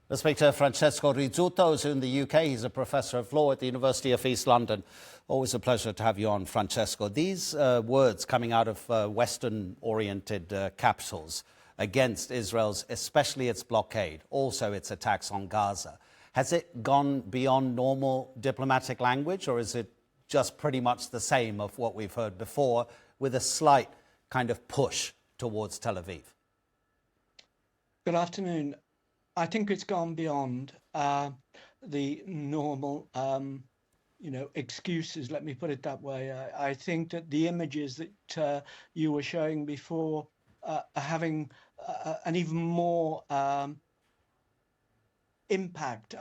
Let's speak to Francesco Rizzuto, who's in the UK. He's a professor of law at the University of East London. Always a pleasure to have you on, Francesco. These words coming out of Western-oriented capitals against Israel's, especially its blockade, also its attacks on Gaza, has it gone beyond normal diplomatic language, or is it just pretty much the same of what we've heard before, with a slight kind of push towards Tel Aviv? Good afternoon. I think it's gone beyond the normal, excuses. Let me put it that way. I think that the images that you were showing before are having an even more impact,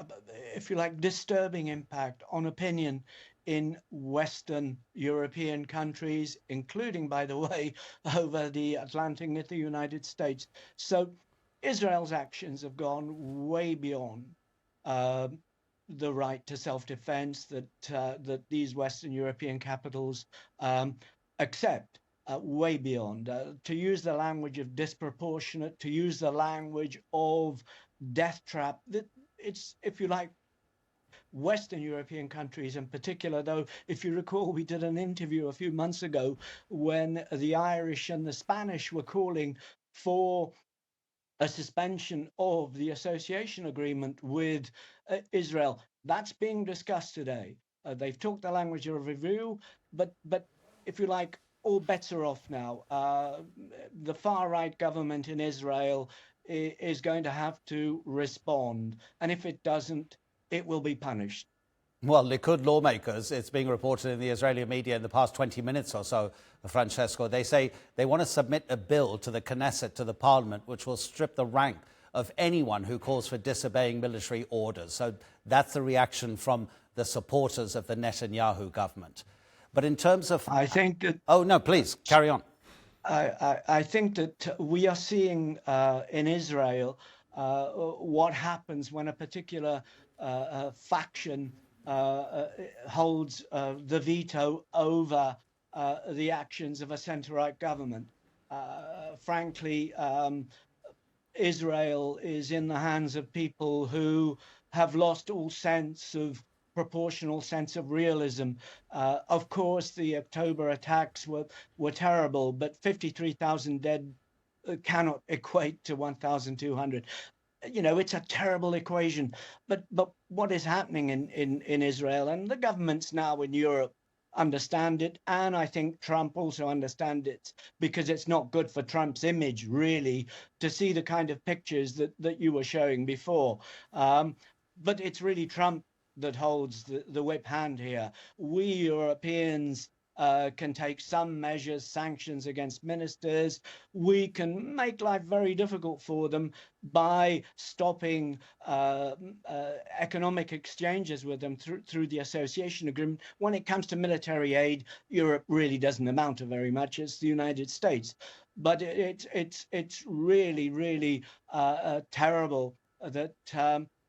if you like, disturbing impact on opinion in Western European countries, including, by the way, over the Atlantic with the United States. So Israel's actions have gone way beyond the right to self-defense that these Western European capitals accept. Way beyond. To use the language of disproportionate, to use the language of death trap, that it's, if you like, Western European countries in particular, though, if you recall, we did an interview a few months ago when the Irish and the Spanish were calling for a suspension of the association agreement with Israel. That's being discussed today. They've talked the language of review, but if you like, all bets are off now. The far-right government in Israel is going to have to respond, and if it doesn't, it will be punished. Well, Likud lawmakers, it's being reported in the Israeli media in the past 20 minutes or so, Francesco, they say they want to submit a bill to the Knesset, to the parliament, which will strip the rank of anyone who calls for disobeying military orders. So that's the reaction from the supporters of the Netanyahu government. But in terms of... I think that... Oh, no, please, carry on. I think that we are seeing in Israel what happens when a particular faction holds the veto over the actions of a centre-right government. Frankly, Israel is in the hands of people who have lost all sense of proportional sense of realism. Of course, the October attacks were terrible, but 53,000 dead cannot equate to 1,200. You know, it's a terrible equation. But what is happening in Israel, and the governments now in Europe understand it, and I think Trump also understands it, because it's not good for Trump's image, really, to see the kind of pictures that you were showing before. But it's really Trump that holds the whip hand here. We Europeans can take some measures, sanctions against ministers. We can make life very difficult for them by stopping economic exchanges with them through the association agreement. When it comes to military aid, Europe really doesn't amount to very much. It's the United States. But it's really, really terrible that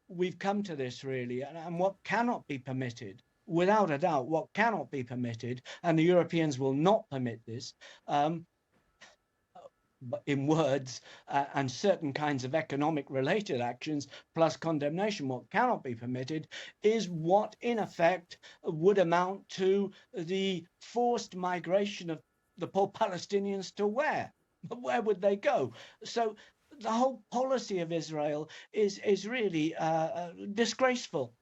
we've come to this, really, and what cannot be permitted, without a doubt, what cannot be permitted, and the Europeans will not permit this, in words and certain kinds of economic related actions plus condemnation, what cannot be permitted is what in effect would amount to the forced migration of the poor Palestinians to where? Where would they go? So the whole policy of Israel is really disgraceful.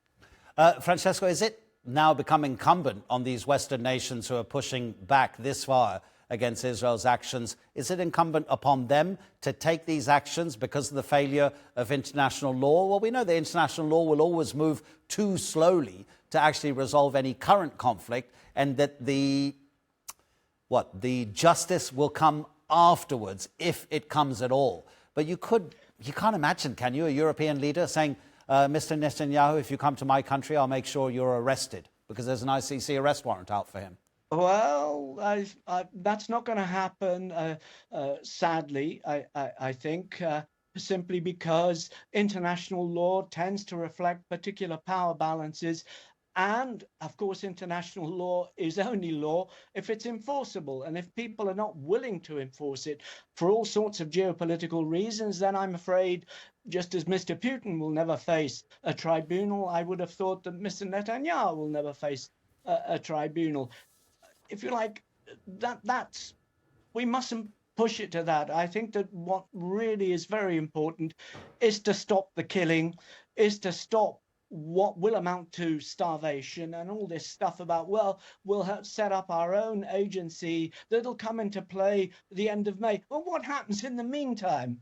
Francesco, is it now become incumbent on these Western nations who are pushing back this far against Israel's actions? Is it incumbent upon them to take these actions because of the failure of international law? Well, we know that international law will always move too slowly to actually resolve any current conflict, and that the justice will come afterwards, if it comes at all. But you can't imagine, can you, a European leader saying, Mr. Netanyahu, if you come to my country, I'll make sure you're arrested, because there's an ICC arrest warrant out for him? Well, that's not going to happen, sadly, I think, simply because international law tends to reflect particular power balances. And of course, international law is only law if it's enforceable. And if people are not willing to enforce it for all sorts of geopolitical reasons, then I'm afraid, just as Mr. Putin will never face a tribunal, I would have thought that Mr. Netanyahu will never face a tribunal. If you like, that's we mustn't push it to that. I think that what really is very important is to stop the killing, is to stop what will amount to starvation and all this stuff about, well, we'll set up our own agency that'll come into play the end of May. Well, what happens in the meantime?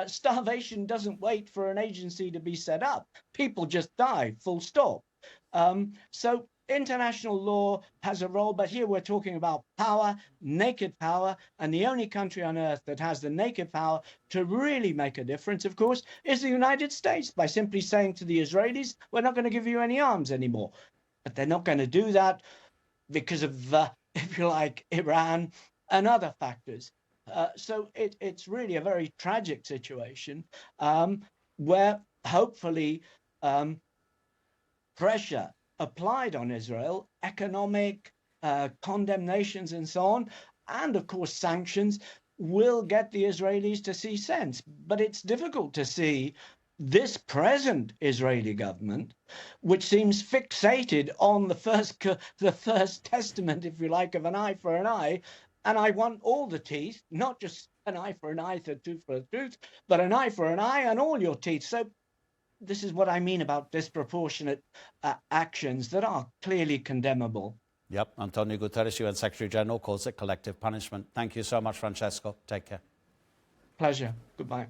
Starvation doesn't wait for an agency to be set up. People just die, full stop. So international law has a role, but here we're talking about power, naked power, and the only country on earth that has the naked power to really make a difference, of course, is the United States, by simply saying to the Israelis, we're not going to give you any arms anymore. But they're not going to do that because of, if you like, Iran and other factors. So it's really a very tragic situation where hopefully pressure applied on Israel, economic condemnations and so on, and of course sanctions, will get the Israelis to see sense. But it's difficult to see this present Israeli government, which seems fixated on the first testament, if you like, of an eye for an eye, and I want all the teeth, not just an eye for an eye, a tooth for a tooth, but an eye for an eye and all your teeth. So this is what I mean about disproportionate actions that are clearly condemnable. Yep, Antonio Guterres, UN Secretary General, calls it collective punishment. Thank you so much, Francesco. Take care. Pleasure. Goodbye.